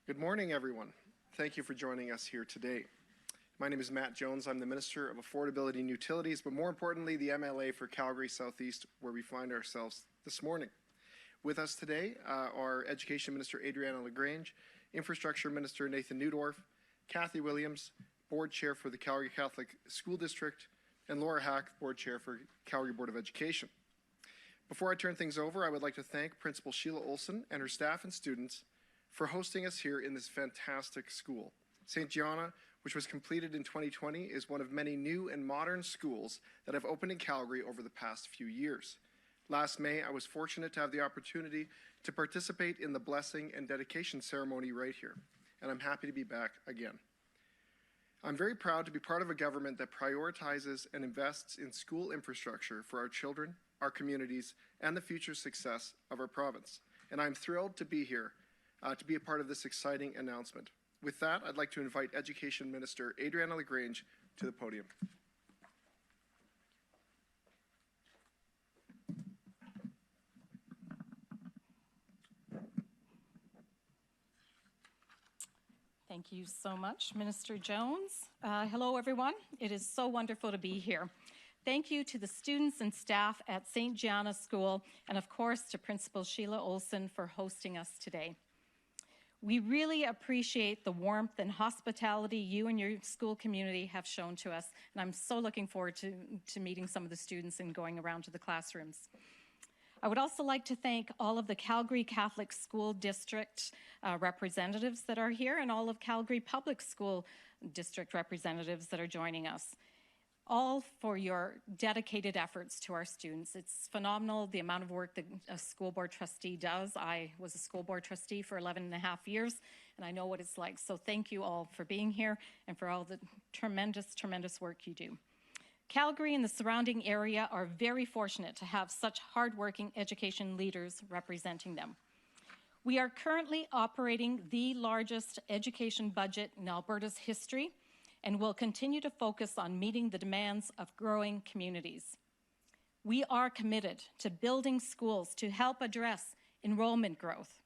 Good morning, everyone. Thank you for joining us here today. My name is Matt Jones. I'm the Minister of Affordability and Utilities, but more importantly, the MLA for Calgary Southeast, where we find ourselves this morning. With us today are Education Minister Adriana LaGrange, Infrastructure Minister Nathan Neudorf, Cathie Williams, Board Chair for the Calgary Catholic School District, and Laura Hack, Board Chair for Calgary Board of Education. Before I turn things over, I would like to thank Principal Sheila Olson and her staff and students for hosting us here in this fantastic school. St. Gianna, which was completed in 2020, is one of many new and modern schools that have opened in Calgary over the past few years. Last May, I was fortunate to have the opportunity to participate in the blessing and dedication ceremony right here, and I'm happy to be back again. I'm very proud to be part of a government that prioritizes and invests in school infrastructure for our children, our communities, and the future success of our province. And I'm thrilled to be here to be a part of this exciting announcement. With that, I'd like to invite Education Minister Adriana LaGrange to the podium. Thank you so much, Minister Jones. Hello, everyone. It is so wonderful to be here. Thank you to the students and staff at St. Gianna School, and of course to Principal Sheila Olson for hosting us today. We really appreciate the warmth and hospitality you and your school community have shown to us, and I'm so looking forward to meeting some of the students and going around to the classrooms. I would also like to thank all of the Calgary Catholic School District representatives that are here and all of Calgary Public School District representatives that are joining us, all for your dedicated efforts to our students. It's phenomenal the amount of work that a school board trustee does. I was a school board trustee for 11 and a half years, and I know what it's like. So thank you all for being here and for all the tremendous, tremendous work you do. Calgary and the surrounding area are very fortunate to have such hardworking education leaders representing them. We are currently operating the largest education budget in Alberta's history and will continue to focus on meeting the demands of growing communities. We are committed to building schools to help address enrollment growth,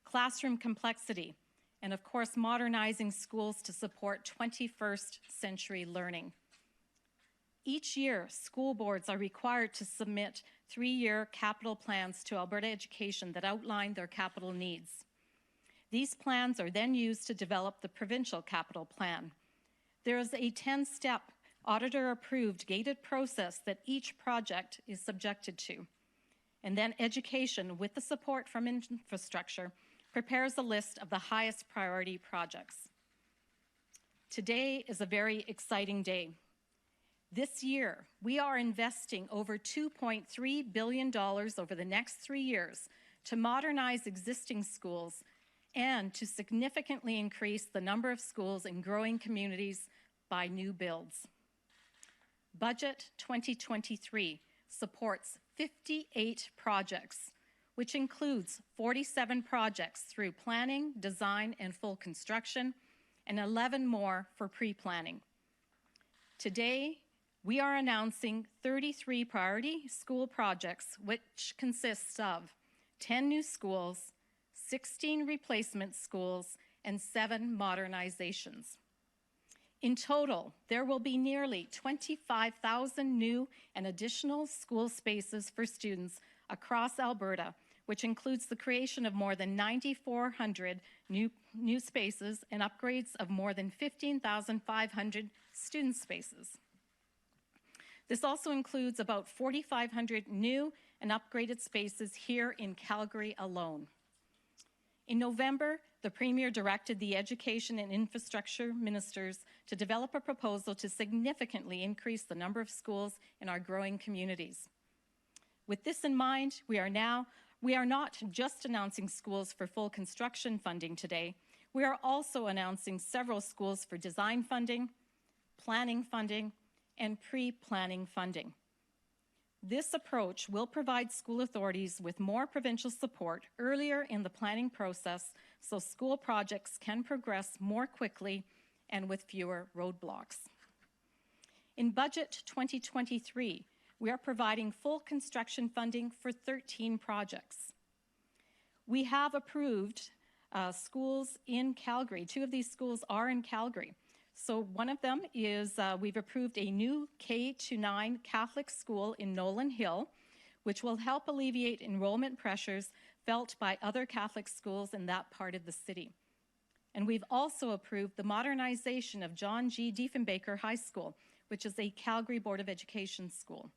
classroom complexity, and of course, modernizing schools to support 21st century learning. Each year, school boards are required to submit 3-year capital plans to Alberta Education that outline their capital needs. These plans are then used to develop the provincial capital plan. There is a 10-step auditor-approved gated process that each project is subjected to. And then Education, with the support from infrastructure, prepares a list of the highest priority projects. Today is a very exciting day. This year, we are investing over $2.3 billion over the next 3 years to modernize existing schools and to significantly increase the number of schools in growing communities by new builds. Budget 2023 supports 58 projects, which includes 47 projects through planning, design, and full construction, and 11 more for pre-planning. Today, we are announcing 33 priority school projects, which consists of 10 new schools, 16 replacement schools, and 7 modernizations. In total, there will be nearly 25,000 new and additional school spaces for students across Alberta, which includes the creation of more than 9,400 new spaces and upgrades of more than 15,500 student spaces. This also includes about 4,500 new and upgraded spaces here in Calgary alone. In November, the Premier directed the Education and Infrastructure Ministers to develop a proposal to significantly increase the number of schools in our growing communities. With this in mind, we are not just announcing schools for full construction funding today, we are also announcing several schools for design funding, planning funding, and pre-planning funding. This approach will provide school authorities with more provincial support earlier in the planning process so school projects can progress more quickly and with fewer roadblocks. In Budget 2023, we are providing full construction funding for 13 projects. We have approved schools in Calgary. Two of these schools are in Calgary. So one of them is we've approved a new K-9 Catholic school in Nolan Hill, which will help alleviate enrollment pressures felt by other Catholic schools in that part of the city. And we've also approved the modernization of John G. Diefenbaker High School, which is a Calgary Board of Education school.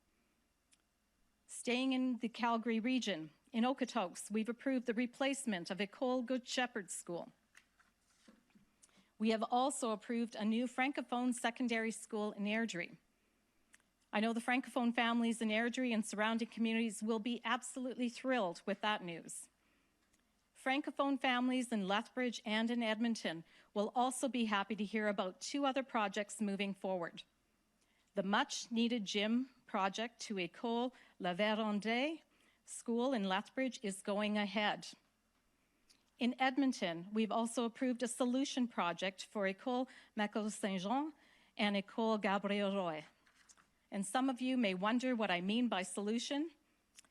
Staying in the Calgary region, in Okotoks, we've approved the replacement of École Good Shepherd School. We have also approved a new Francophone secondary school in Airdrie. I know the Francophone families in Airdrie and surrounding communities will be absolutely thrilled with that news. Francophone families in Lethbridge and in Edmonton will also be happy to hear about two other projects moving forward. The much-needed gym project to École La Vérandre School in Lethbridge is going ahead. In Edmonton, we've also approved a solution project for École Michael Saint-Jean and École Gabriel Roy. And some of you may wonder what I mean by solution.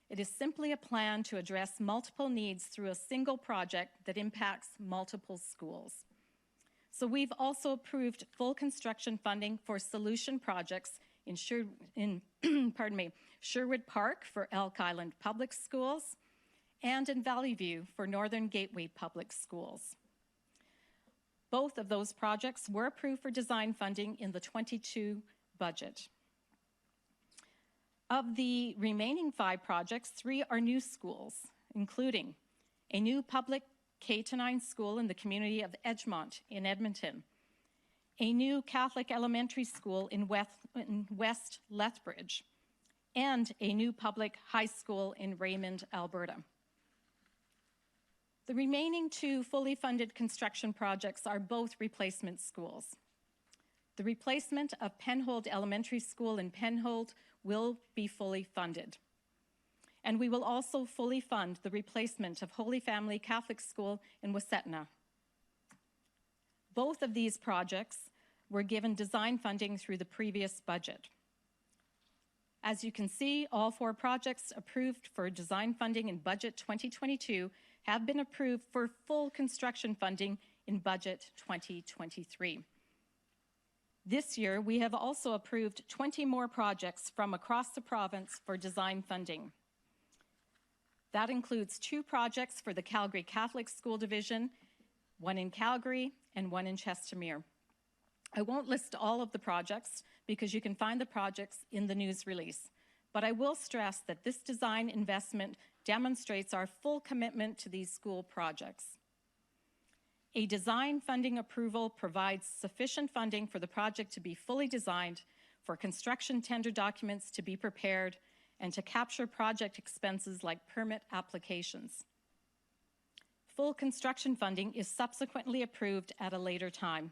It is simply a plan to address multiple needs through a single project that impacts multiple schools. So we've also approved full construction funding for solution projects in Sherwood Park for Elk Island Public Schools and in Valley View for Northern Gateway Public Schools. Both of those projects were approved for design funding in the 22 budget. Of the remaining 5 projects, 3 are new schools, including a new public K-9 school in the community of Edgemont in Edmonton, a new Catholic elementary school in West Lethbridge, and a new public high school in Raymond, Alberta. The remaining 2 fully funded construction projects are both replacement schools. The replacement of Penhold Elementary School in Penhold will be fully funded. And we will also fully fund the replacement of Holy Family Catholic School in Wassetna. Both of these projects were given design funding through the previous budget. As you can see, all 4 projects approved for design funding in Budget 2022 have been approved for full construction funding in Budget 2023. This year, we have also approved 20 more projects from across the province for design funding. That includes 2 projects for the Calgary Catholic School Division, one in Calgary and one in Chestermere. I won't list all of the projects because you can find the projects in the news release, but I will stress that this design investment demonstrates our full commitment to these school projects. A design funding approval provides sufficient funding for the project to be fully designed, for construction tender documents to be prepared, and to capture project expenses like permit applications. Full construction funding is subsequently approved at a later time.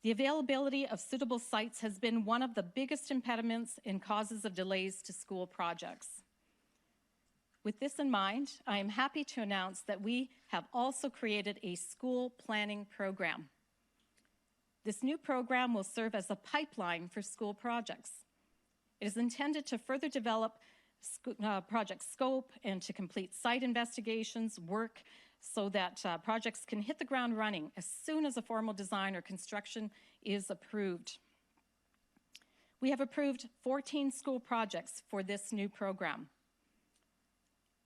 The availability of suitable sites has been one of the biggest impediments and causes of delays to school projects. With this in mind, I am happy to announce that we have also created a school planning program. This new program will serve as a pipeline for school projects. It is intended to further develop project scope and to complete site investigations, work, so that projects can hit the ground running as soon as a formal design or construction is approved. We have approved 14 school projects for this new program.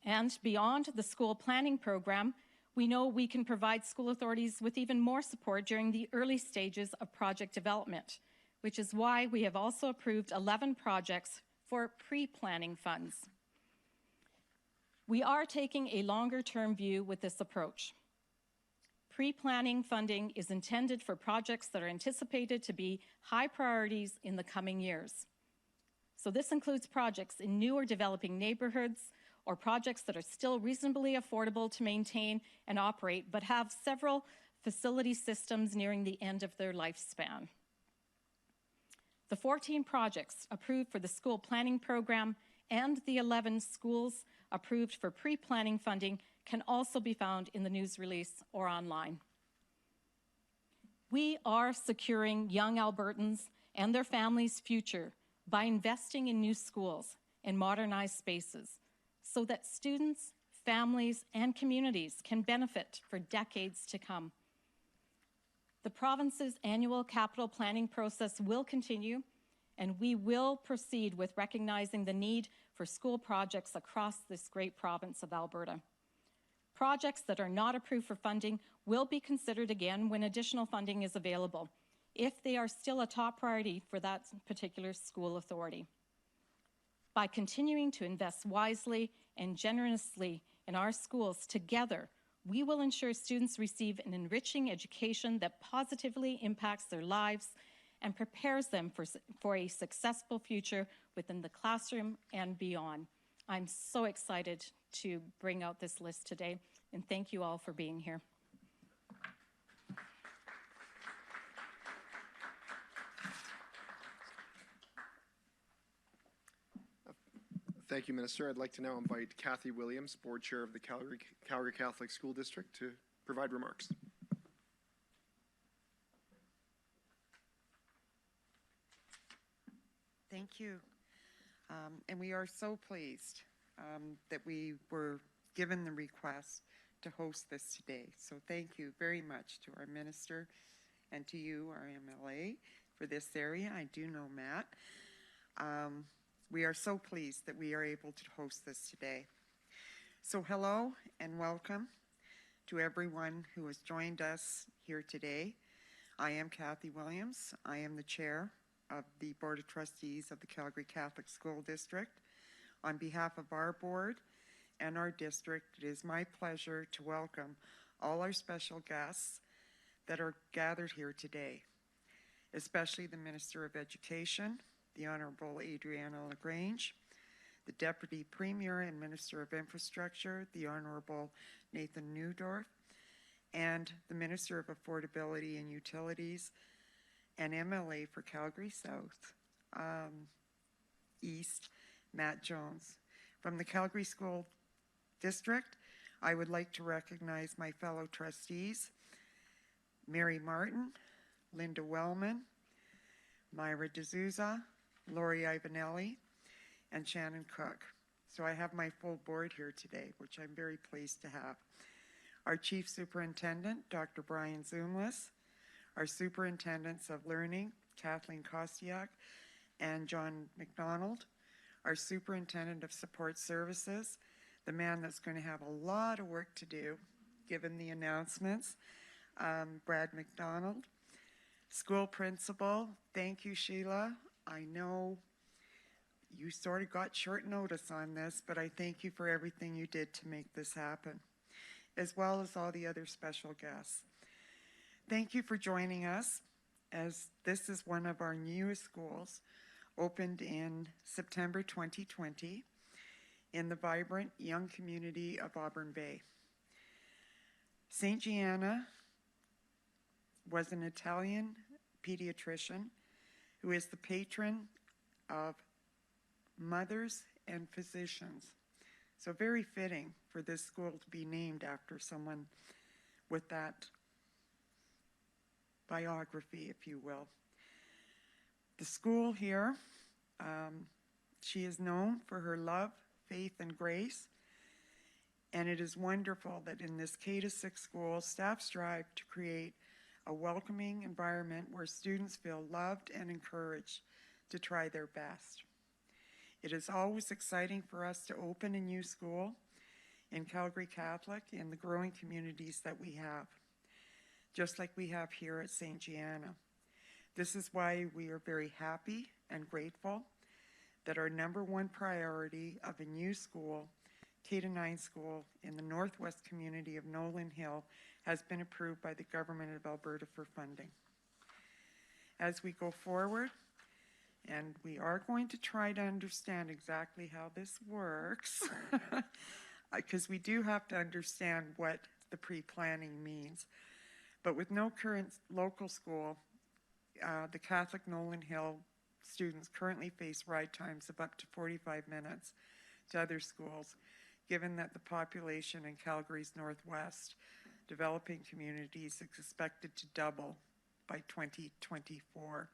And beyond the school planning program, we know we can provide school authorities with even more support during the early stages of project development, which is why we have also approved 11 projects for pre-planning funds. We are taking a longer-term view with this approach. Pre-planning funding is intended for projects that are anticipated to be high priorities in the coming years. So this includes projects in new or developing neighborhoods, or projects that are still reasonably affordable to maintain and operate, but have several facility systems nearing the end of their lifespan. The 14 projects approved for the school planning program and the 11 schools approved for pre-planning funding can also be found in the news release or online. We are securing young Albertans and their families' future by investing in new schools and modernized spaces, so that students, families, and communities can benefit for decades to come. The province's annual capital planning process will continue, and we will proceed with recognizing the need for school projects across this great province of Alberta. Projects that are not approved for funding will be considered again when additional funding is available, if they are still a top priority for that particular school authority. By continuing to invest wisely and generously in our schools together, we will ensure students receive an enriching education that positively impacts their lives and prepares them for a successful future within the classroom and beyond. I'm so excited to bring out this list today, and thank you all for being here. Thank you, Minister. I'd like to now invite Cathie Williams, Board Chair of the Calgary Catholic School District, to provide remarks. Thank you. And we are so pleased that we were given the request to host this today. So thank you very much to our minister and to you, our MLA, for this area. I do know Matt. We are so pleased that we are able to host this today. So hello and welcome to everyone who has joined us here today. I am Cathie Williams. I am the chair of the Board of Trustees of the Calgary Catholic School District. On behalf of our board and our district, it is my pleasure to welcome all our special guests that are gathered here today, especially the Minister of Education, the Honorable Adriana LaGrange, the Deputy Premier and Minister of Infrastructure, the Honorable Nathan Neudorf, and the Minister of Affordability and Utilities and MLA for Calgary South East, Matt Jones. From the Calgary School District, I would like to recognize my fellow trustees, Mary Martin, Linda Wellman, Myra D'Souza, Lori Ivanelli, and Shannon Cook. So I have my full board here today, which I'm very pleased to have. Our Chief Superintendent, Dr. Brian Zoomless, our Superintendents of Learning, Kathleen Kostiak and John McDonald, our Superintendent of Support Services, the man that's going to have a lot of work to do, given the announcements, Brad McDonald, School Principal, thank you, Sheila. I know you sort of got short notice on this, but I thank you for everything you did to make this happen, as well as all the other special guests. Thank you for joining us, as this is one of our newest schools, opened in September 2020 in the vibrant young community of Auburn Bay. St. Gianna was an Italian pediatrician who is the patron of mothers and physicians. So very fitting for this school to be named after someone with that biography, if you will. The school here, she is known for her love, faith, and grace. And it is wonderful that in this K-6 school, staff strive to create a welcoming environment where students feel loved and encouraged to try their best. It is always exciting for us to open a new school in Calgary Catholic in the growing communities that we have, just like we have here at St. Gianna. This is why we are very happy and grateful that our #1 priority of a new school, K-9 school in the northwest community of Nolan Hill, has been approved by the Government of Alberta for funding. As we go forward, and we are going to try to understand exactly how this works, because we do have to understand what the pre-planning means. But with no current local school, the Catholic Nolan Hill students currently face ride times of up to 45 minutes to other schools, given that the population in Calgary's northwest developing communities is expected to double by 2024.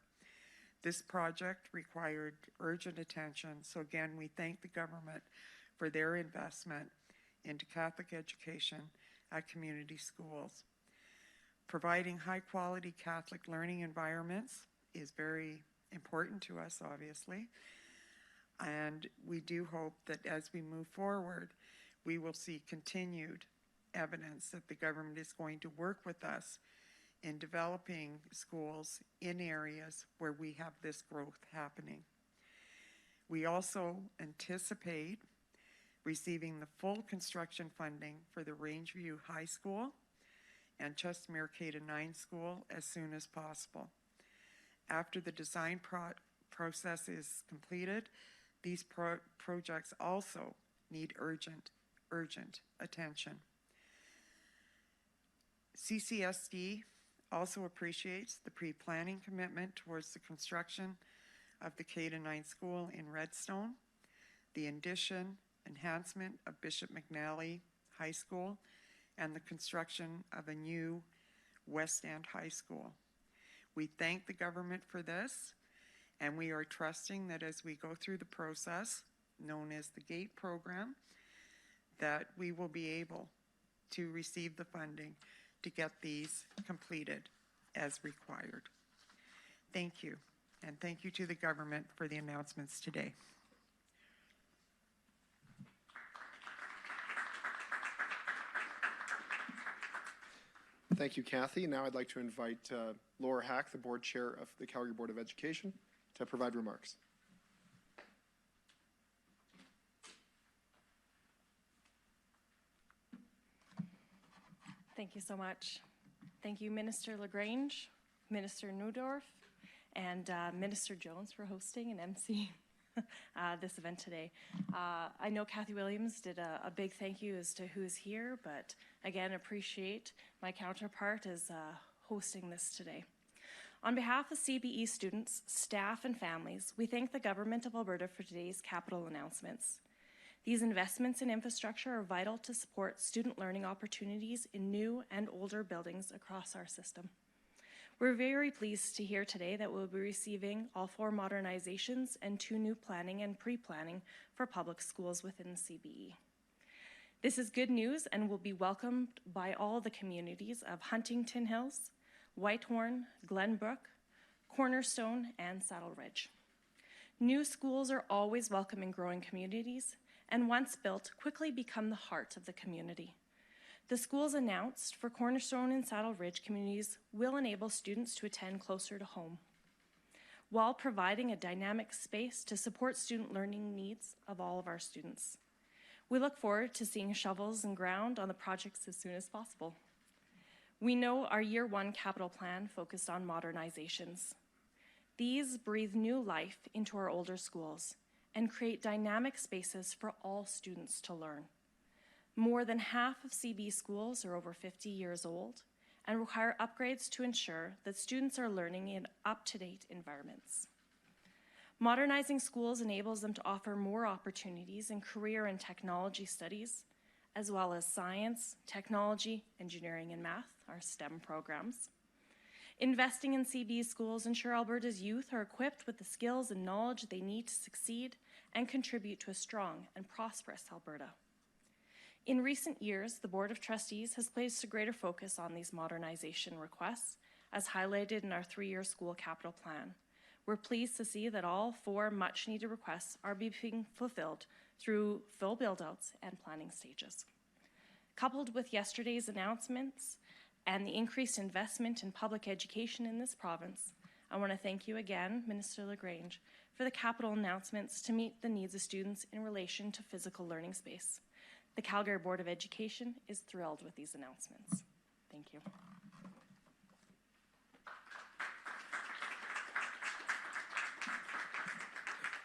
This project required urgent attention, so again, we thank the government for their investment into Catholic education at community schools. Providing high-quality Catholic learning environments is very important to us, obviously, and we do hope that as we move forward, we will see continued evidence that the government is going to work with us in developing schools in areas where we have this growth happening. We also anticipate receiving the full construction funding for the Rangeview High School and Chestermere K-9 School as soon as possible. After the design process is completed, these projects also need urgent attention. CCSD also appreciates the pre-planning commitment towards the construction of the K-9 school in Redstone, the enhancement of Bishop McNally High School, and the construction of a new West End High School. We thank the government for this, and we are trusting that as we go through the process, known as the GATE program, that we will be able to receive the funding to get these completed as required. Thank you, and thank you to the government for the announcements today. Thank you, Cathie. Now I'd like to invite Laura Hack, the Board Chair of the Calgary Board of Education, to provide remarks. Thank you so much. Thank you, Minister LaGrange, Minister Neudorf, and Minister Jones for hosting and emceeing this event today. I know Cathie Williams did a big thank you as to who's here, but again, appreciate my counterpart as hosting this today. On behalf of CBE students, staff, and families, we thank the Government of Alberta for today's capital announcements. These investments in infrastructure are vital to support student learning opportunities in new and older buildings across our system. We're very pleased to hear today that we'll be receiving all 4 modernizations and 2 new planning and pre-planning for public schools within the CBE. This is good news and will be welcomed by all the communities of Huntington Hills, Whitehorn, Glenbrook, Cornerstone, and Saddle Ridge. New schools are always welcome in growing communities, and once built, quickly become the heart of the community. The schools announced for Cornerstone and Saddle Ridge communities will enable students to attend closer to home, while providing a dynamic space to support student learning needs of all of our students. We look forward to seeing shovels in ground on the projects as soon as possible. We know our Year 1 capital plan focused on modernizations. These breathe new life into our older schools and create dynamic spaces for all students to learn. More than half of CB schools are over 50 years old and require upgrades to ensure that students are learning in up-to-date environments. Modernizing schools enables them to offer more opportunities in career and technology studies, as well as science, technology, engineering, and math, our STEM programs. Investing in CB schools ensure Alberta's youth are equipped with the skills and knowledge they need to succeed and contribute to a strong and prosperous Alberta. In recent years, the Board of Trustees has placed a greater focus on these modernization requests, as highlighted in our 3-year school capital plan. We're pleased to see that all 4 much-needed requests are being fulfilled through full build-outs and planning stages. Coupled with yesterday's announcements and the increased investment in public education in this province, I want to thank you again, Minister LaGrange, for the capital announcements to meet the needs of students in relation to physical learning space. The Calgary Board of Education is thrilled with these announcements. Thank you.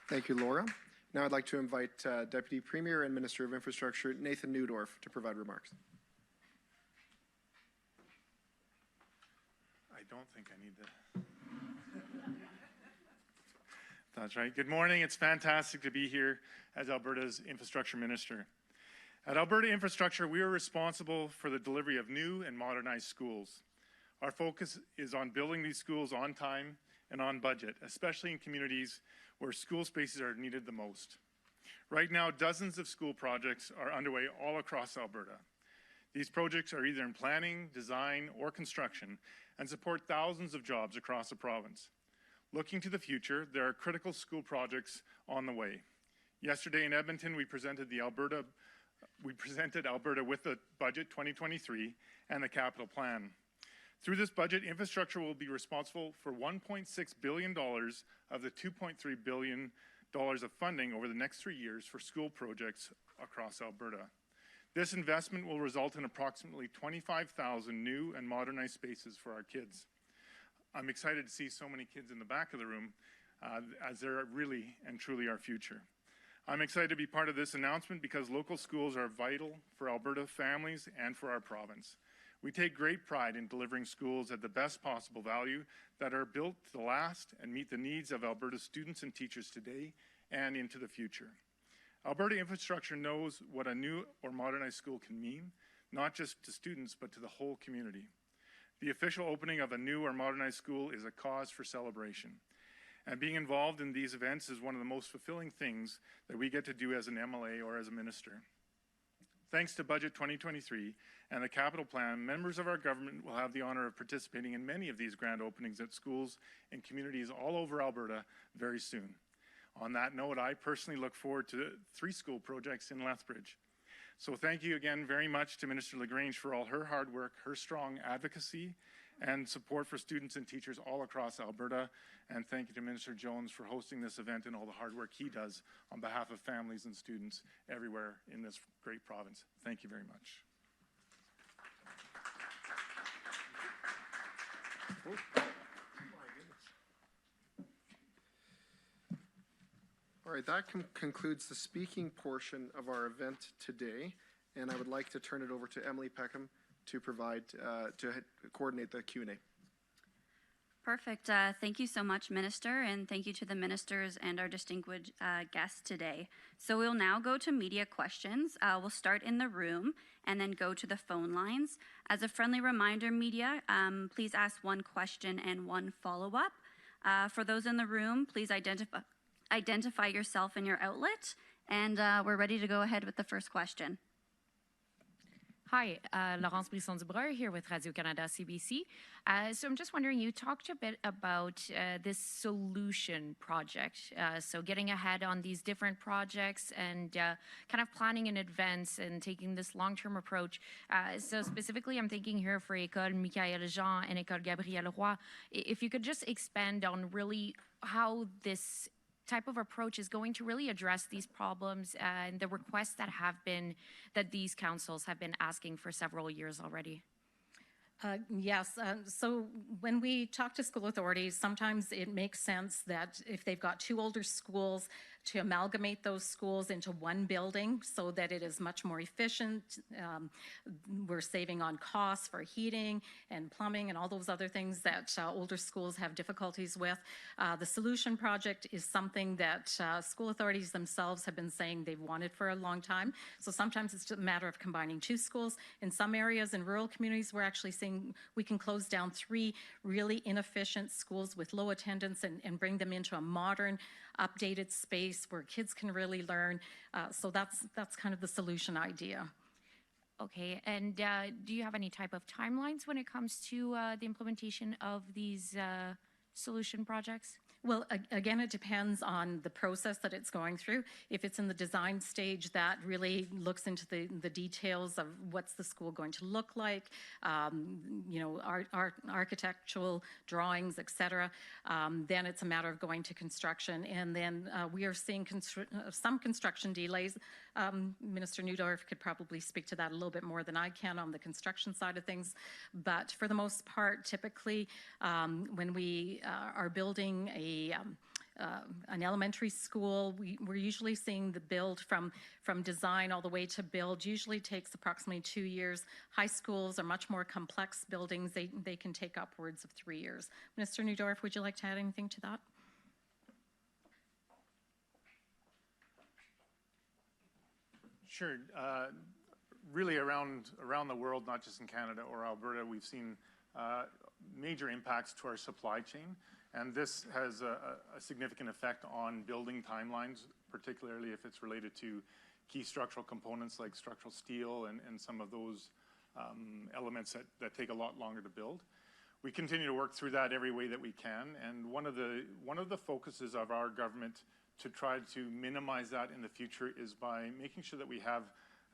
Thank you, Laura. Now I'd like to invite Deputy Premier and Minister of Infrastructure, Nathan Neudorf, to provide remarks. I don't think I need that. That's right. Good morning. It's fantastic to be here as Alberta's Infrastructure Minister. At Alberta Infrastructure, we are responsible for the delivery of new and modernized schools. Our focus is on building these schools on time and on budget, especially in communities where school spaces are needed the most. Right now, dozens of school projects are underway all across Alberta. These projects are either in planning, design, or construction and support thousands of jobs across the province. Looking to the future, there are critical school projects on the way. Yesterday in Edmonton, we presented Alberta with the budget 2023 and the capital plan. Through this budget, infrastructure will be responsible for $1.6 billion of the $2.3 billion of funding over the next 3 years for school projects across Alberta. This investment will result in approximately 25,000 new and modernized spaces for our kids. I'm excited to see so many kids in the back of the room as they're really and truly our future. I'm excited to be part of this announcement because local schools are vital for Alberta families and for our province. We take great pride in delivering schools at the best possible value that are built to last and meet the needs of Alberta's students and teachers today and into the future. Alberta infrastructure knows what a new or modernized school can mean, not just to students, but to the whole community. The official opening of a new or modernized school is a cause for celebration. And being involved in these events is one of the most fulfilling things that we get to do as an MLA or as a minister. Thanks to Budget 2023 and the capital plan, members of our government will have the honor of participating in many of these grand openings at schools and communities all over Alberta very soon. On that note, I personally look forward to 3 school projects in Lethbridge. So thank you again very much to Minister LaGrange for all her hard work, her strong advocacy, and support for students and teachers all across Alberta. And thank you to Minister Jones for hosting this event and all the hard work he does on behalf of families and students everywhere in this great province. Thank you very much. All right, that concludes the speaking portion of our event today, and I would like to turn it over to Emily Peckham to coordinate the Q&A. Perfect. Thank you so much, Minister, and thank you to the ministers and our distinguished guests today. So we'll now go to media questions. We'll start in the room and then go to the phone lines. As a friendly reminder, media, please ask one question and one follow-up. For those in the room, please identify yourself and your outlet, and we're ready to go ahead with the first question. Hi, Laurence Brisson-Dubreuil here with Radio-Canada CBC. So I'm just wondering, you talked a bit about this solution project, so getting ahead on these different projects and kind of planning in advance and taking this long-term approach. So specifically, I'm thinking here for École Michael Jean and École Gabriel Roy. If you could just expand on really how this type of approach is going to really address these problems and the requests that these councils have been asking for several years already. Yes, so when we talk to school authorities, sometimes it makes sense that if they've got 2 older schools, to amalgamate those schools into one building so that it is much more efficient. We're saving on costs for heating and plumbing and all those other things that older schools have difficulties with. The solution project is something that school authorities themselves have been saying they've wanted for a long time. So sometimes it's just a matter of combining 2 schools. In some areas in rural communities, we're actually seeing we can close down 3 really inefficient schools with low attendance and bring them into a modern, updated space where kids can really learn. So that's kind of the solution idea. Okay, and do you have any type of timelines when it comes to the implementation of these solution projects? Well, again, it depends on the process that it's going through. If it's in the design stage, that really looks into the details of what's the school going to look like, architectural drawings, etc. Then it's a matter of going to construction, and then we are seeing some construction delays. Minister Neudorf could probably speak to that a little bit more than I can on the construction side of things. But for the most part, typically, when we are building an elementary school, we're usually seeing the build from design all the way to build usually takes approximately 2 years. High schools are much more complex buildings. They can take upwards of 3 years. Minister Neudorf, would you like to add anything to that? Sure. Really around the world, not just in Canada or Alberta, we've seen major impacts to our supply chain. And this has a significant effect on building timelines, particularly if it's related to key structural components like structural steel and some of those elements that take a lot longer to build. We continue to work through that every way that we can, and one of the focuses of our government to try to minimize that in the future is by making sure that we have,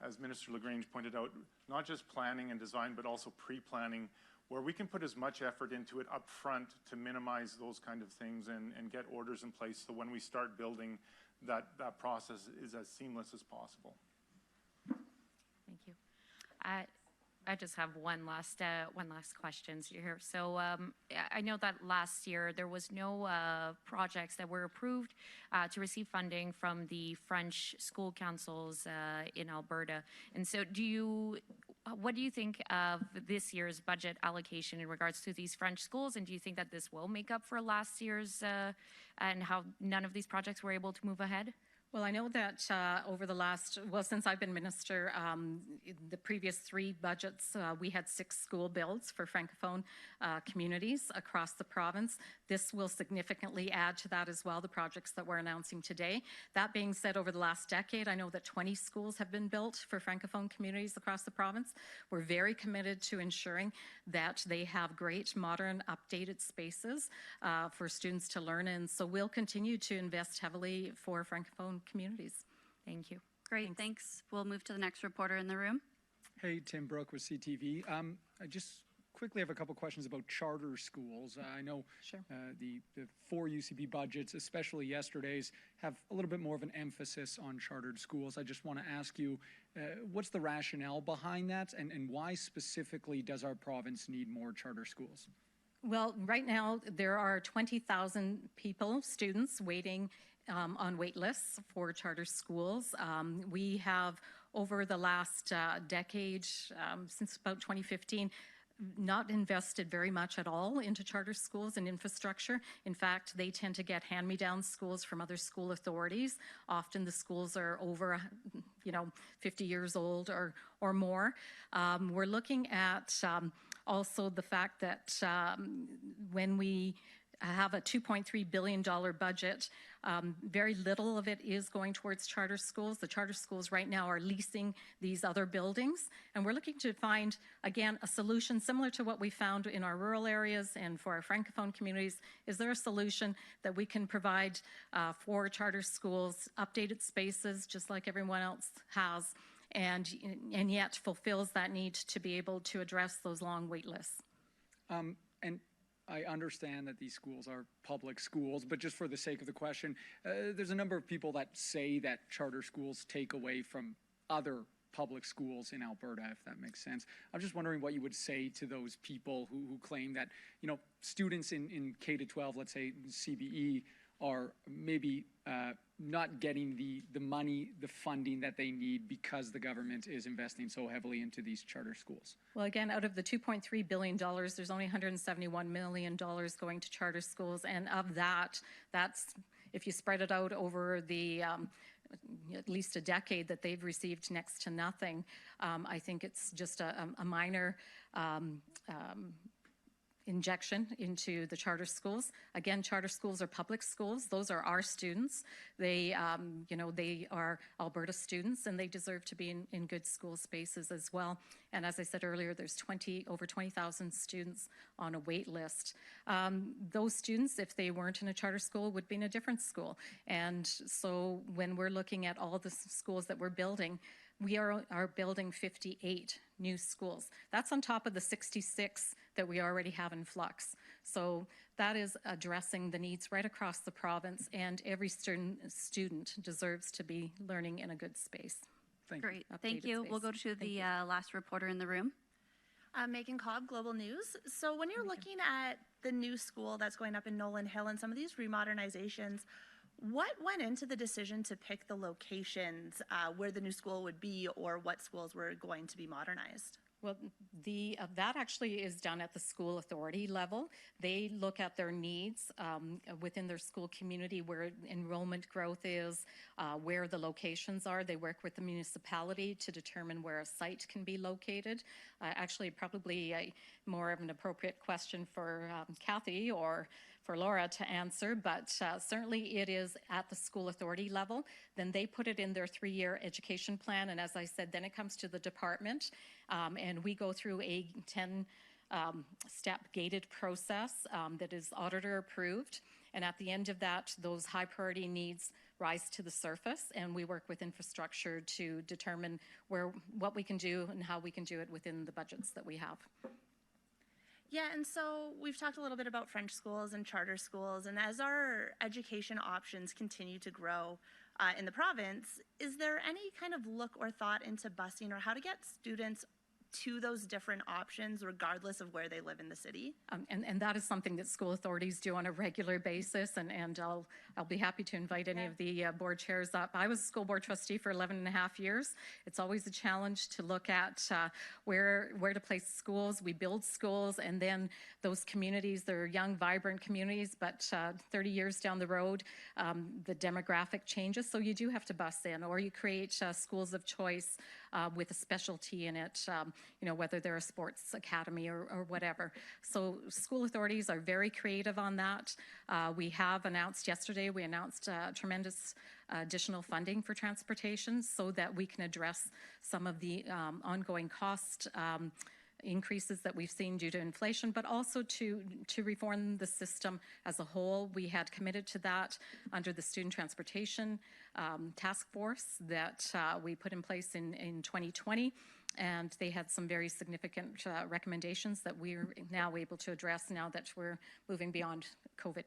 as Minister LaGrange pointed out, not just planning and design, but also pre-planning, where we can put as much effort into it up front to minimize those kind of things and get orders in place so when we start building, that process is as seamless as possible. Thank you. I just have one last question here. So I know that last year there was no projects that were approved to receive funding from the French school councils in Alberta. And so what do you think of this year's budget allocation in regards to these French schools? And do you think that this will make up for last year's and how none of these projects were able to move ahead? Well, I know that since I've been minister, the previous 3 budgets, we had 6 school builds for Francophone communities across the province. This will significantly add to that as well, the projects that we're announcing today. That being said, over the last decade, I know that 20 schools have been built for Francophone communities across the province. We're very committed to ensuring that they have great, modern, updated spaces for students to learn in. So we'll continue to invest heavily for Francophone communities. Thank you. Great, thanks. We'll move to the next reporter in the room. Hey, Tim Brooke with CTV. I just quickly have a couple questions about charter schools. I know Sure. The 4 UCP budgets, especially yesterday's, have a little bit more of an emphasis on chartered schools. I just want to ask you, what's the rationale behind that, and why specifically does our province need more charter schools? Well, right now, there are 20,000 students waiting on wait lists for charter schools. We have, over the last decade, since about 2015, not invested very much at all into charter schools and infrastructure. In fact, they tend to get hand-me-down schools from other school authorities. Often the schools are over 50 years old or more. We're looking at also the fact that when we have a $2.3 billion budget. Very little of it is going towards charter schools. The charter schools right now are leasing these other buildings, and we're looking to find, again, a solution similar to what we found in our rural areas and for our Francophone communities. Is there a solution that we can provide for charter schools, updated spaces, just like everyone else has, and yet fulfills that need to be able to address those long wait lists? And I understand that these schools are public schools, but just for the sake of the question, there's a number of people that say that charter schools take away from other public schools in Alberta, if that makes sense. I'm just wondering what you would say to those people who claim that, students in K-12, let's say CBE, are maybe not getting the money, the funding that they need because the government is investing so heavily into these charter schools. Well, again, out of the $2.3 billion, there's only $171 million going to charter schools. And of that's, if you spread it out over the at least a decade that they've received next to nothing, I think it's just a minor injection into the charter schools. Again, charter schools are public schools. Those are our students. They, they are Alberta students, and they deserve to be in good school spaces as well. And as I said earlier, there's over 20,000 students on a wait list. Those students, if they weren't in a charter school, would be in a different school. And so when we're looking at all the schools that we're building, we are building 58 new schools. That's on top of the 66 that we already have in flux. So that is addressing the needs right across the province, and every student deserves to be learning in a good space. Thank you. Great, thank you. Space. We'll go to the last reporter in the room. Megan Cobb, Global News. So when you're looking at the new school that's going up in Nolan Hill and some of these remodernizations, what went into the decision to pick the locations where the new school would be, or what schools were going to be modernized? Well, that actually is done at the school authority level. They look at their needs within their school community, where enrollment growth is, where the locations are. They work with the municipality to determine where a site can be located. Actually, probably more of an appropriate question for Cathie or for Laura to answer, but certainly it is at the school authority level. Then they put it in their 3-year education plan, and as I said, then it comes to the department, and we go through a 10-step gated process that is auditor approved. And at the end of that, those high priority needs rise to the surface, and we work with infrastructure to determine what we can do and how we can do it within the budgets that we have. Yeah, and so we've talked a little bit about French schools and charter schools, and as our education options continue to grow in the province, is there any kind of look or thought into busing or how to get students to those different options regardless of where they live in the city? And that is something that school authorities do on a regular basis, and I'll be happy to invite any of the board chairs up. I was a school board trustee for 11 and a half years. It's always a challenge to look at where to place schools. We build schools, and then those communities, they're young, vibrant communities, but 30 years down the road, the demographic changes, so you do have to bus in, or you create schools of choice with a specialty in it, whether they're a sports academy or whatever. So school authorities are very creative on that. We have announced yesterday, we announced tremendous additional funding for transportation so that we can address some of the ongoing cost increases that we've seen due to inflation, but also to reform the system as a whole. We had committed to that under the Student Transportation Task Force that we put in place in 2020, and they had some very significant recommendations that we're now able to address now that we're moving beyond COVID.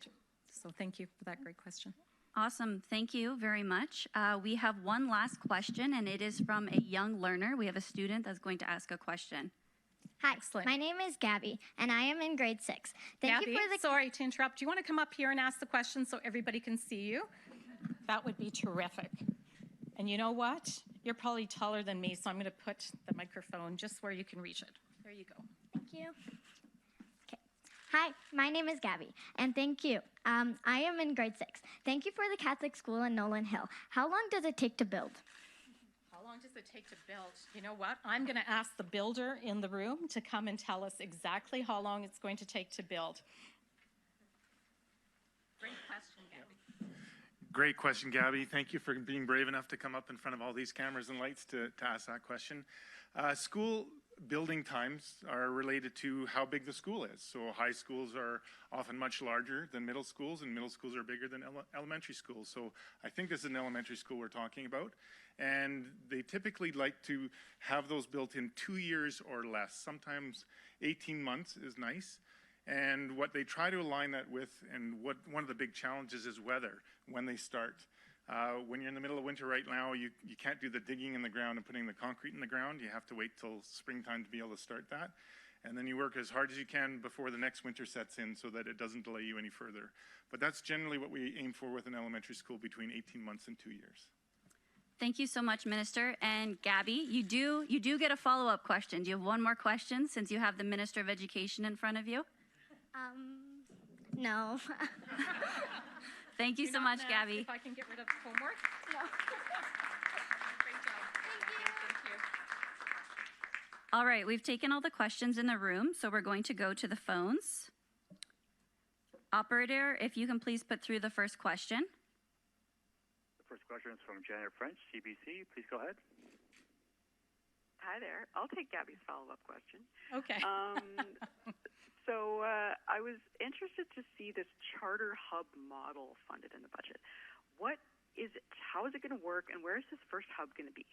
So thank you for that great question. Awesome. Thank you very much. We have one last question, and it is from a young learner. We have a student that's going to ask a question. Hi, Excellent. My name is Gabby, and I am in grade 6. Thank Gabby, you for the sorry to interrupt. Do you want to come up here and ask the question so everybody can see you? That would be terrific. And you know what? You're probably taller than me, so I'm going to put the microphone just where you can reach it. There you go. Thank you. Okay. Hi, my name is Gabby, and thank you. I am in grade 6. Thank you for the Catholic school in Nolan Hill. How long does it take to build? How long does it take to build? You know what? I'm going to ask the builder in the room to come and tell us exactly how long it's going to take to build. Great question, Gabby. Great question, Gabby. Thank you for being brave enough to come up in front of all these cameras and lights to ask that question. School building times are related to how big the school is. So high schools are often much larger than middle schools, and middle schools are bigger than elementary schools. So I think this is an elementary school we're talking about. And they typically like to have those built in 2 years or less. Sometimes 18 months is nice. And what they try to align that with, and one of the big challenges is weather, when they start. When you're in the middle of winter right now, you can't do the digging in the ground and putting the concrete in the ground. You have to wait till springtime to be able to start that. And then you work as hard as you can before the next winter sets in so that it doesn't delay you any further. But that's generally what we aim for with an elementary school, between 18 months and 2 years. Thank you so much, Minister. And Gabby, you do get a follow-up question. Do you have one more question since you have the Minister of Education in front of you? No. Thank you so much, Gabby. If I can get rid of homework? No. Great job. Thank you. All right, we've taken all the questions in the room, so we're going to go to the phones. Operator, if you can please put through the first question. The first question is from Janet French, CBC. Please go ahead. Hi there. I'll take Gabby's follow-up question. Okay. So I was interested to see this charter hub model funded in the budget. What is it? How is it going to work? And where is this first hub going to be?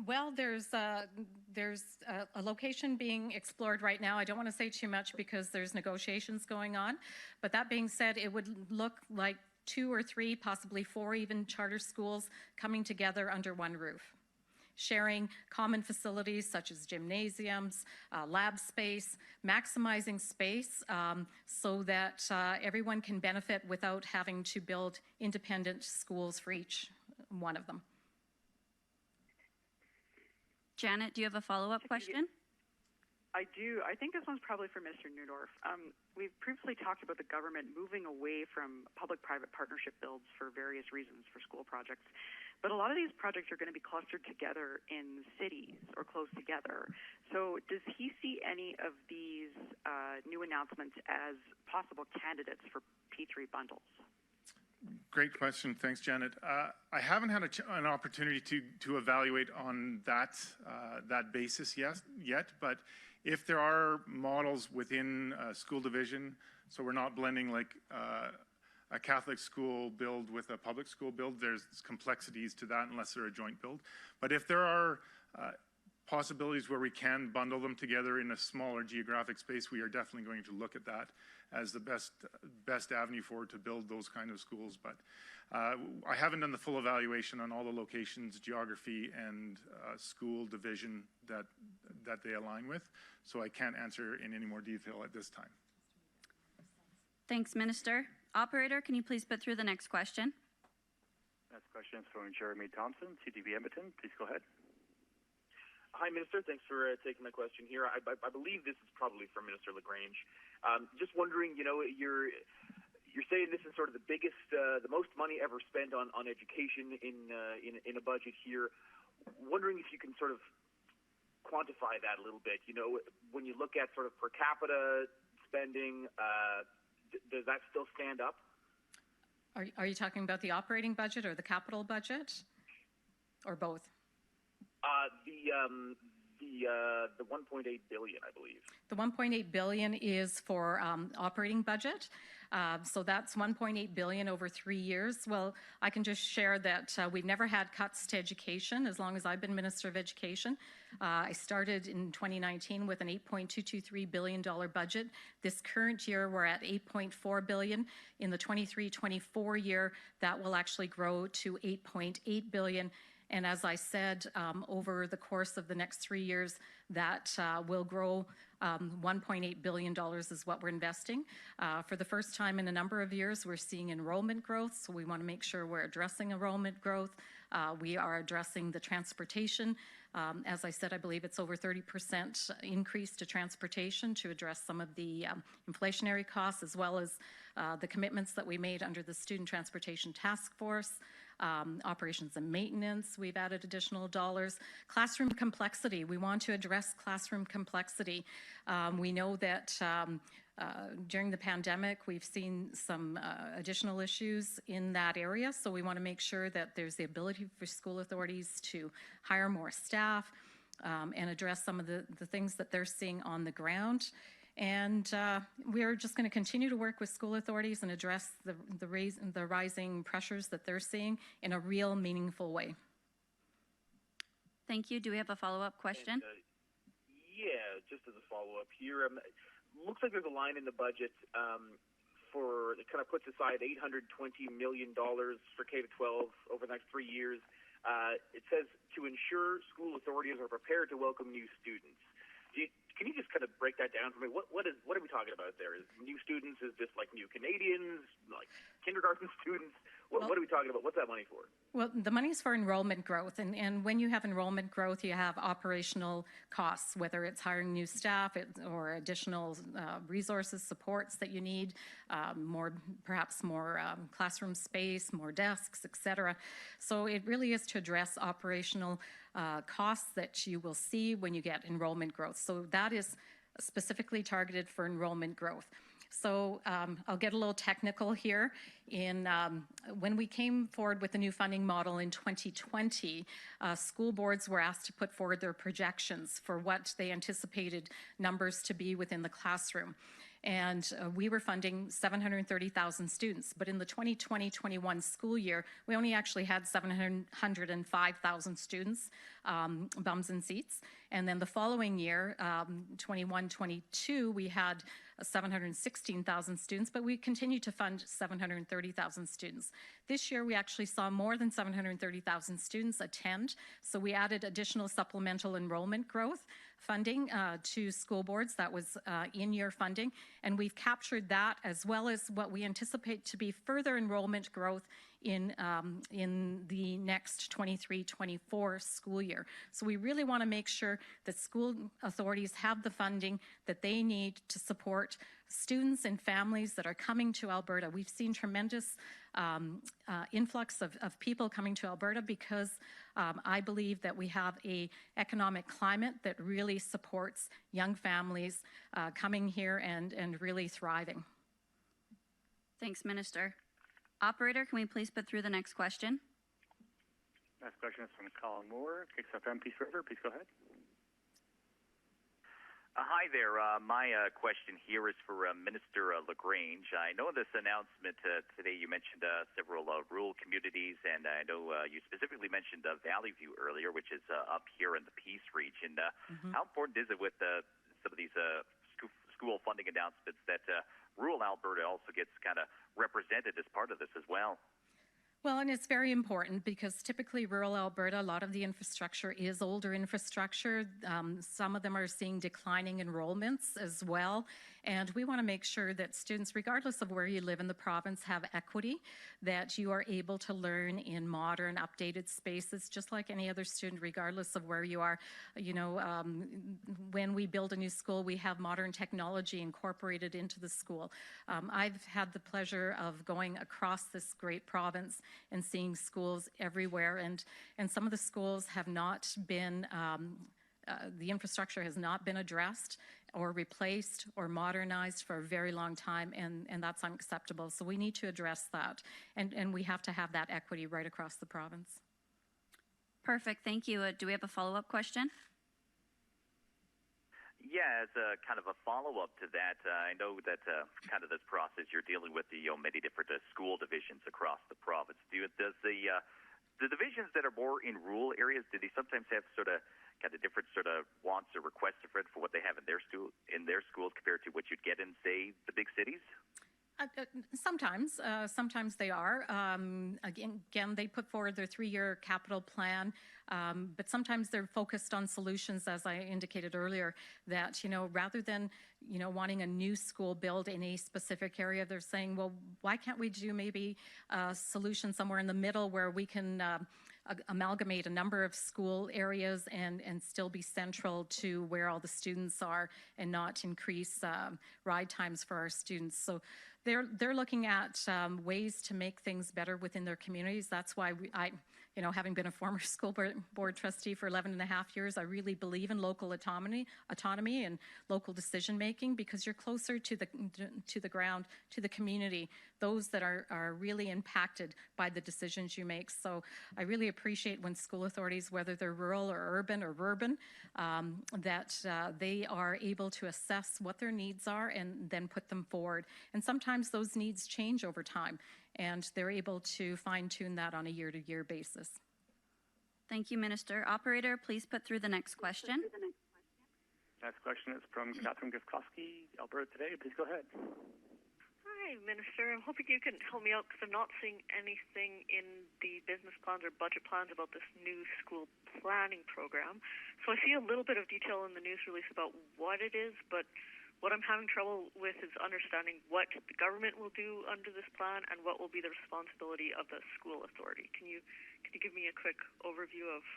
Well, there's a location being explored right now. I don't want to say too much because there's negotiations going on. But that being said, it would look like 2 or 3, possibly 4 even charter schools coming together under one roof, sharing common facilities such as gymnasiums, lab space, maximizing space so that everyone can benefit without having to build independent schools for each one of them. Janet, do you have a follow-up question? I do. I think this one's probably for Mr. Neudorf. We've previously talked about the government moving away from public-private partnership builds for various reasons for school projects. But a lot of these projects are going to be clustered together in cities or close together. So does he see any of these new announcements as possible candidates for P3 bundles? Great question. Thanks, Janet. I haven't had an opportunity to evaluate on that basis yet, but if there are models within a school division, so we're not blending like a Catholic school build with a public school build, there's complexities to that unless they're a joint build. But if there are possibilities where we can bundle them together in a smaller geographic space, we are definitely going to look at that as the best avenue forward to build those kind of schools. But I haven't done the full evaluation on all the locations, geography, and school division that they align with, so I can't answer in any more detail at this time. Thanks, Minister. Operator, can you please put through the next question? Next question is from Jeremy Thompson, CTV Edmonton. Please go ahead. Hi, Minister. Thanks for taking my question here. I believe this is probably for Minister LaGrange. Just wondering, you're saying this is sort of the biggest, the most money ever spent on education in a budget here. Wondering if you can sort of quantify that a little bit. When you look at sort of per capita spending, does that still stand up? Are you talking about the operating budget or the capital budget, or both? The 1.8 billion, I believe. The 1.8 billion is for operating budget. So that's 1.8 billion over 3 years. Well, I can just share that we've never had cuts to education as long as I've been Minister of Education. I started in 2019 with an $8.223 billion budget. This current year, we're at $8.4 billion. In the 23-24 year, that will actually grow to $8.8 billion. And as I said, over the course of the next 3 years, that will grow. $1.8 billion is what we're investing. For the first time in a number of years, we're seeing enrollment growth, so we want to make sure we're addressing enrollment growth. We are addressing the transportation. As I said, I believe it's over 30% increase to transportation to address some of the inflationary costs, as well as the commitments that we made under the Student Transportation Task Force. Operations and maintenance, we've added additional dollars. Classroom complexity, we want to address classroom complexity. We know that during the pandemic, we've seen some additional issues in that area, so we want to make sure that there's the ability for school authorities to hire more staff and address some of the things that they're seeing on the ground. And we're just going to continue to work with school authorities and address the rising pressures that they're seeing in a real, meaningful way. Thank you. Do we have a follow-up question? Yeah, just as a follow-up here. Looks like there's a line in the budget that kind of puts aside $820 million for K-12 over the next 3 years. It says to ensure school authorities are prepared to welcome new students. Can you just kind of break that down for me? What are we talking about there? Is new students, is this like new Canadians, like kindergarten students? What are we talking about? What's that money for? Well, the money's for enrollment growth. And when you have enrollment growth, you have operational costs, whether it's hiring new staff or additional resources, supports that you need, perhaps more classroom space, more desks, et cetera. So it really is to address operational costs that you will see when you get enrollment growth. So that is specifically targeted for enrollment growth. So I'll get a little technical here. When we came forward with the new funding model in 2020, school boards were asked to put forward their projections for what they anticipated numbers to be within the classroom. And we were funding 730,000 students. But in the 2020-21 school year, we only actually had 705,000 students, bums and seats. And then the following year, 21-22, we had 716,000 students, but we continued to fund 730,000 students. This year, we actually saw more than 730,000 students attend, so we added additional supplemental enrollment growth funding to school boards. That was in-year funding, and we've captured that as well as what we anticipate to be further enrollment growth in the next 23-24 school year. So we really want to make sure that school authorities have the funding that they need to support students and families that are coming to Alberta. We've seen tremendous influx of people coming to Alberta because I believe that we have an economic climate that really supports young families coming here and really thriving. Thanks, Minister. Operator, can we please put through the next question? Next question is from Colin Moore, kicks up Peace River. Please go ahead. Hi there. My question here is for Minister LaGrange. I know this announcement today, you mentioned several rural communities, and I know you specifically mentioned Valley View earlier, which is up here in the Peace region. How important is it with some of these school funding announcements that rural Alberta also gets kind of represented as part of this as well? Well, and it's very important because typically rural Alberta, a lot of the infrastructure is older infrastructure. Some of them are seeing declining enrollments as well. And we want to make sure that students, regardless of where you live in the province, have equity, that you are able to learn in modern, updated spaces, just like any other student, regardless of where you are. You know, when we build a new school, we have modern technology incorporated into the school. I've had the pleasure of going across this great province and seeing schools everywhere, and some of the schools have not been, the infrastructure has not been addressed or replaced or modernized for a very long time, and that's unacceptable. So we need to address that, and we have to have that equity right across the province. Perfect, thank you. Do we have a follow-up question? Yeah, as a kind of a follow-up to that, I know that kind of this process you're dealing with the many different school divisions across the province. Does the divisions that are more in rural areas, do they sometimes have sort of kind of different sort of wants or requests for what they have in their schools compared to what you'd get in, say, the big cities? Sometimes they are. Again, they put forward their 3-year capital plan, but sometimes they're focused on solutions, as I indicated earlier, that, you know, rather than, you know, wanting a new school built in a specific area, they're saying, well, why can't we do maybe a solution somewhere in the middle where we can amalgamate a number of school areas and still be central to where all the students are and not increase ride times for our students. So they're looking at ways to make things better within their communities. That's why you know, having been a former school board trustee for 11 and a half years, I really believe in local autonomy and local decision making, because you're closer to the ground, to the community, those that are really impacted by the decisions you make. So I really appreciate when school authorities, whether they're rural or urban, that they are able to assess what their needs are and then put them forward. And sometimes those needs change over time, and they're able to fine-tune that on a year-to-year basis. Thank you, Minister. Operator, please put through the next question. Next question is from Catherine Gifkowski, Alberta Today. Please go ahead. Hi, Minister. I'm hoping you can help me out because I'm not seeing anything in the business plans or budget plans about this new school planning program. So I see a little bit of detail in the news release about what it is, but what I'm having trouble with is understanding what the government will do under this plan and what will be the responsibility of the school authority. Can you give me a quick overview of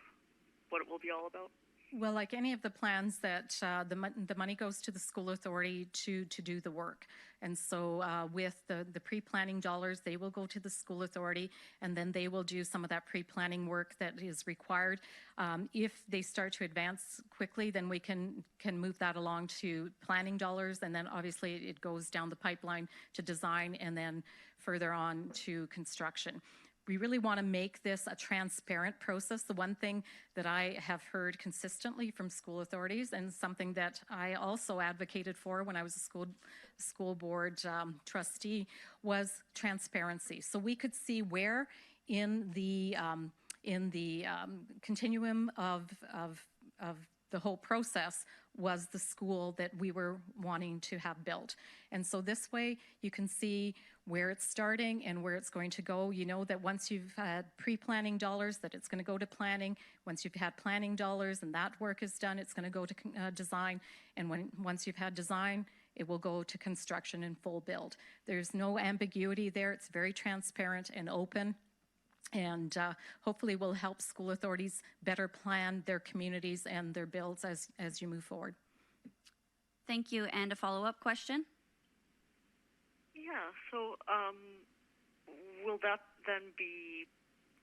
what it will be all about? Well, like any of the plans, that the money goes to the school authority to do the work. And so with the pre-planning dollars, they will go to the school authority, and then they will do some of that pre-planning work that is required. If they start to advance quickly, then we can move that along to planning dollars, and then obviously it goes down the pipeline to design and then further on to construction. We really want to make this a transparent process. The one thing that I have heard consistently from school authorities, and something that I also advocated for when I was a school board trustee, was transparency. So we could see where in the continuum of the whole process, was the school that we were wanting to have built. And so this way you can see where it's starting and where it's going to go. You know that once you've had pre-planning dollars, that it's going to go to planning. Once you've had planning dollars and that work is done, it's going to go to design. And once you've had design, it will go to construction and full build. There's no ambiguity there. It's very transparent and open, and hopefully will help school authorities better plan their communities and their builds as you move forward. Thank you. And a follow-up question? Yeah, so will that then be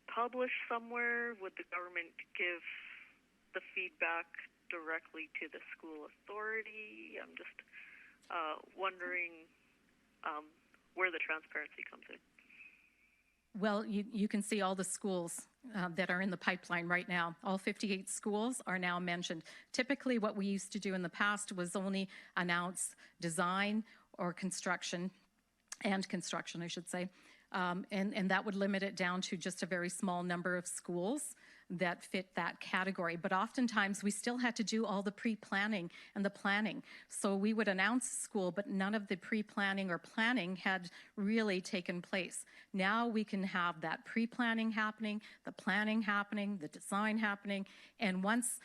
published somewhere? Would the government give the feedback directly to the school authority? I'm just wondering where the transparency comes in. Well, you can see all the schools that are in the pipeline right now. All 58 schools are now mentioned. Typically, what we used to do in the past was only announce design or construction, I should say, and that would limit it down to just a very small number of schools that fit that category. But oftentimes we still had to do all the pre-planning and the planning. So we would announce school, but none of the pre-planning or planning had really taken place. Now we can have that pre-planning happening, the planning happening, the design happening, and once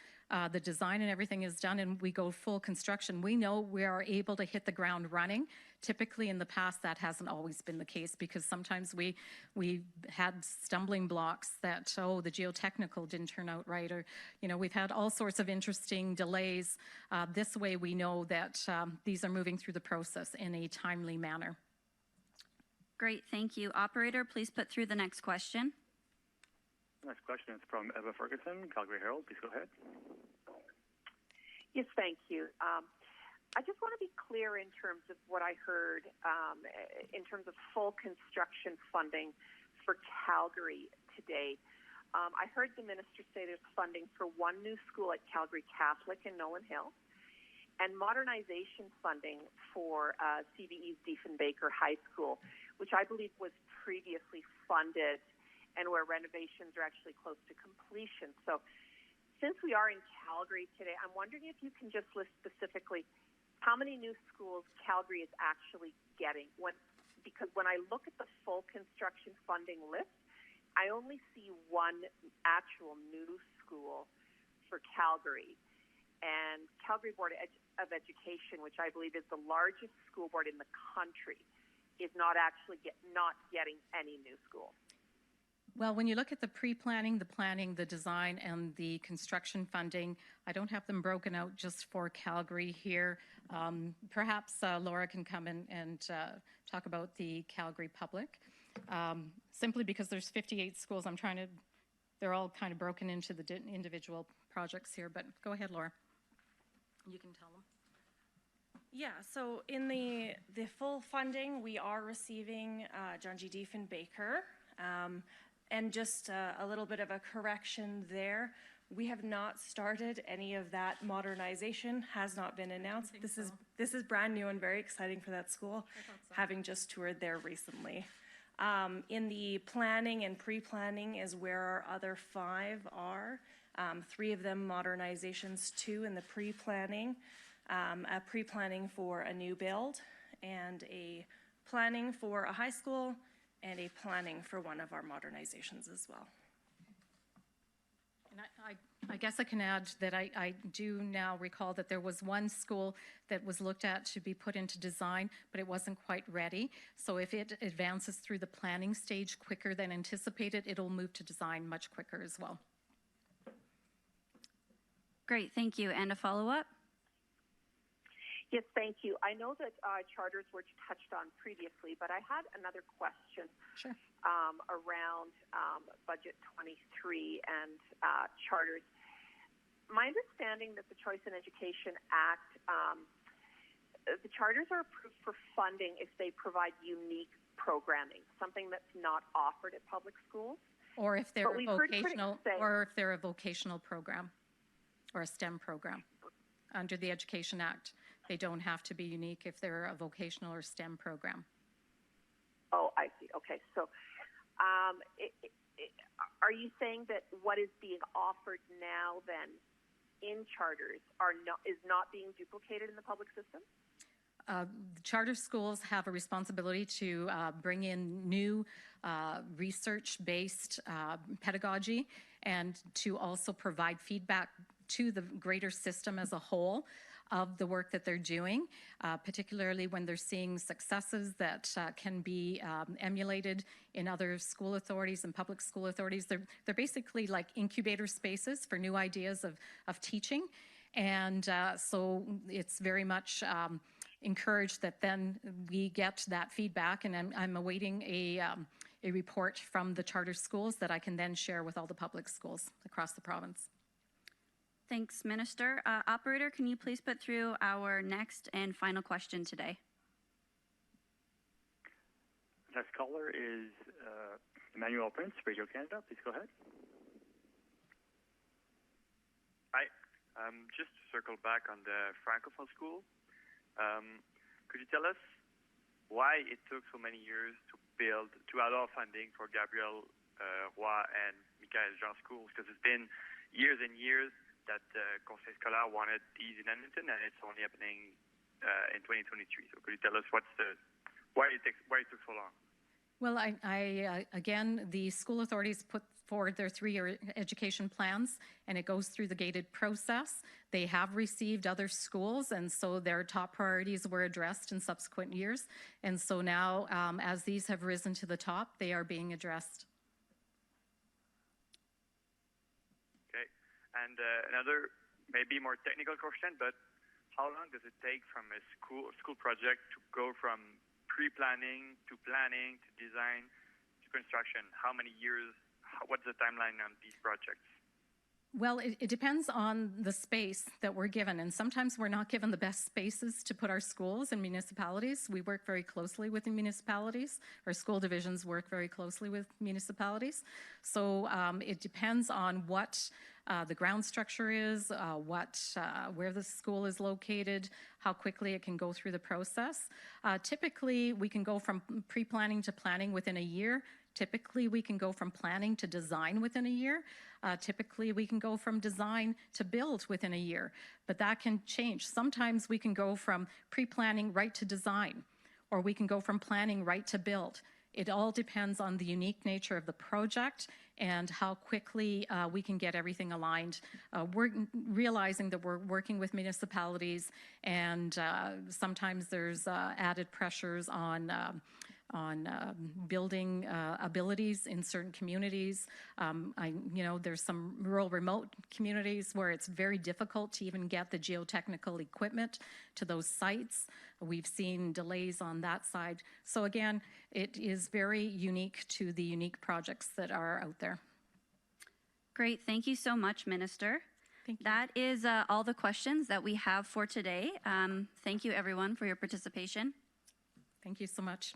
the design and everything is done and we go full construction, we know we are able to hit the ground running. Typically in the past that hasn't always been the case, because sometimes we had stumbling blocks that, the geotechnical didn't turn out right, or we've had all sorts of interesting delays. This way we know that these are moving through the process in a timely manner. Great, thank you. Operator, please put through the next question. Next question is from Eva Ferguson, Calgary Herald. Please go ahead. Yes, thank you. I just want to be clear in terms of what I heard in terms of full construction funding for Calgary today. I heard the minister say there's funding for one new school at Calgary Catholic in Nolan Hill and modernization funding for CBE's Diefenbaker High School, which I believe was previously funded and where renovations are actually close to completion. So since we are in Calgary today, I'm wondering if you can just list specifically how many new schools Calgary is actually getting. Because when I look at the full construction funding list, I only see one actual new school for Calgary. And Calgary Board of Education, which I believe is the largest school board in the country, is not actually not getting any new schools. Well, when you look at the pre-planning, the planning, the design, and the construction funding, I don't have them broken out just for Calgary here. Perhaps Laura can come in and talk about the Calgary Public. Simply because there's 58 schools, they're all kind of broken into the individual projects here, but go ahead, Laura. You can tell them. Yeah, so in the full funding, we are receiving John G. Diefenbaker. And just a little bit of a correction there. We have not started any of that modernization, has not been announced. This is brand new and very exciting for that school, having just toured there recently. In the planning and pre-planning is where our other 5 are. 3 of them modernizations, 2 in the pre-planning, a pre-planning for a new build, and a planning for a high school, and a planning for one of our modernizations as well. And I guess I can add that I do now recall that there was one school that was looked at to be put into design, but it wasn't quite ready. So if it advances through the planning stage quicker than anticipated, it'll move to design much quicker as well. Great, thank you. And a follow-up? Yes, thank you. I know that charters were touched on previously, but I had another question around Budget 23 and charters. My understanding that the Choice in Education Act, the charters are approved for funding if they provide unique programming, something that's not offered at public schools. Or if they're a vocational program or a STEM program under the Education Act. They don't have to be unique if they're a vocational or STEM program. Oh, I see. Okay. So are you saying that what is being offered now then in charters is not being duplicated in the public system? Charter schools have a responsibility to bring in new research-based pedagogy and to also provide feedback to the greater system as a whole of the work that they're doing, particularly when they're seeing successes that can be emulated in other school authorities and public school authorities. They're basically like incubator spaces for new ideas of teaching. And so it's very much encouraged that then we get that feedback, and I'm awaiting a report from the charter schools that I can then share with all the public schools across the province. Thanks, Minister. Operator, can you please put through our next and final question today? Next caller is Emmanuel Prince, Radio Canada. Please go ahead. Hi. Just to circle back on the Francophone school, could you tell us why it took so many years to allow funding for Gabriel Roy and Michael Jean schools? Because it's been years and years that Conseil Scolaire wanted these in Edmonton, and it's only happening in 2023. So could you tell us why it took so long? Well, again, the school authorities put forward their 3-year education plans, and it goes through the gated process. They have received other schools, and so their top priorities were addressed in subsequent years. And so now, as these have risen to the top, they are being addressed. Okay. And another, maybe more technical question, but how long does it take from a school project to go from pre-planning to planning to design to construction? How many years? What's the timeline on these projects? Well, it depends on the space that we're given, and sometimes we're not given the best spaces to put our schools and municipalities. We work very closely with the municipalities. Our school divisions work very closely with municipalities. So it depends on what the ground structure is, where the school is located, how quickly it can go through the process. Typically, we can go from pre-planning to planning within a year. Typically, we can go from planning to design within a year. Typically, we can go from design to build within a year, but that can change. Sometimes we can go from pre-planning right to design, or we can go from planning right to build. It all depends on the unique nature of the project and how quickly we can get everything aligned. We're realizing that we're working with municipalities, and sometimes there's added pressures on building abilities in certain communities. There's some rural remote communities where it's very difficult to even get the geotechnical equipment to those sites. We've seen delays on that side. So again, it is very unique to the unique projects that are out there. Great. Thank you so much, Minister. Thank you. That is all the questions that we have for today. Thank you, everyone, for your participation. Thank you so much.